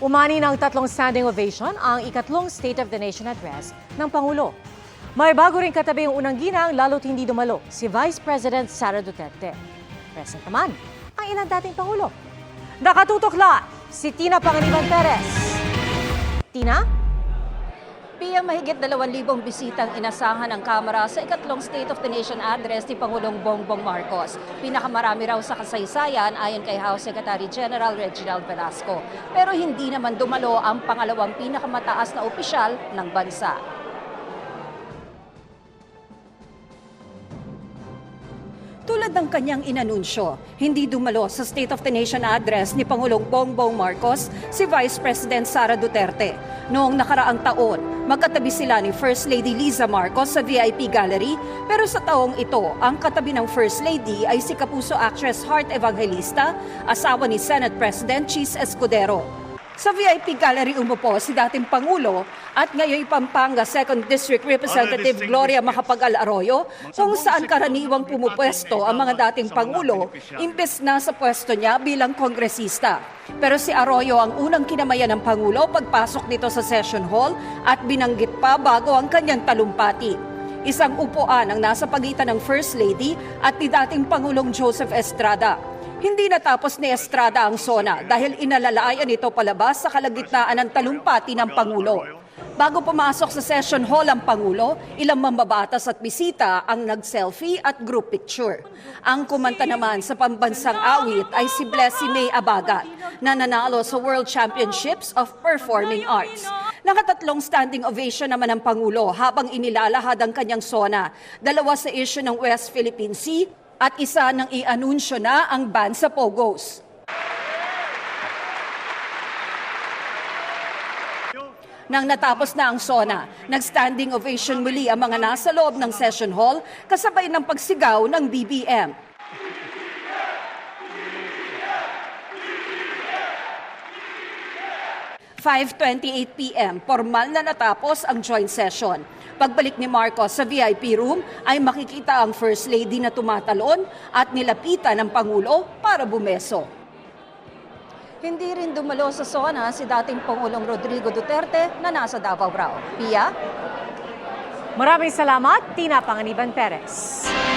Umani ng tatlong standing ovation ang ikatlong State of the Nation address ng Pangulo. May bago rin katabi yung unang ginang lalo't hindi dumalo si Vice President Sara Duterte. Present naman ang ilang dating Pangulo. Nakatutok live si Tina Panganiban Perez. Tina? Pia, mahigit 2,000 bisitang inasahan ng Kamara sa ikatlong State of the Nation address ni Pangulong Bongbong Marcos. Pinakamarami raw sa kasaysayan ayon kay House Secretary General Reginald Velasco. Pero hindi naman dumalo ang pangalawang pinakamataas na opisyal ng bansa. Tulad ng kanyang inanunsyo, hindi dumalo sa State of the Nation address ni Pangulong Bongbong Marcos si Vice President Sara Duterte. Noong nakaraang taon, magkatabi sila ni First Lady Liza Marcos sa VIP Gallery, pero sa taong ito, ang katabi ng First Lady ay si Kapuso actress Heart Evangelista, asawa ni Senate President Chis Escudero. Sa VIP Gallery umupo si dating Pangulo at ngayon Pampanga 2nd District Representative Gloria Macapagal Arroyo, kung saan karaniwang pumupwesto ang mga dating Pangulo imbes na sa pwesto niya bilang kongresista. Pero si Arroyo ang unang kinamayan ng Pangulo pagpasok nito sa session hall at binanggit pa bago ang kanyang talumpati. Isang upuan ang nasa pagitan ng First Lady at ni dating Pangulong Joseph Estrada. Hindi natapos ni Estrada ang SONA dahil inalalayan ito palabas sa kalagitnaan ng talumpati ng Pangulo. Bago pumasok sa session hall ang Pangulo, ilang mambabatas at bisita ang nag-selfie at group picture. Ang kumanta naman sa pambansang awit ay si Blessy May Abagat na nanalo sa World Championships of Performing Arts. Nakatatlong standing ovation naman ang Pangulo habang inilalahad ang kanyang SONA, 2 sa issue ng West Philippine Sea at isa nang i-anunsyo na ang ban sa Pogos. Nang natapos na ang SONA, nag-standing ovation muli ang mga nasa loob ng session hall kasabay ng pagsigaw ng BBM. PM, formal na natapos ang joint session. Pagbalik ni Marcos sa VIP room ay makikita ang First Lady na tumatalon at nilapitan ng Pangulo para bumeso. Hindi rin dumalo sa SONA si dating Pangulong Rodrigo Duterte na nasa Davao raw. Pia? Maraming salamat, Tina Panganiban Perez.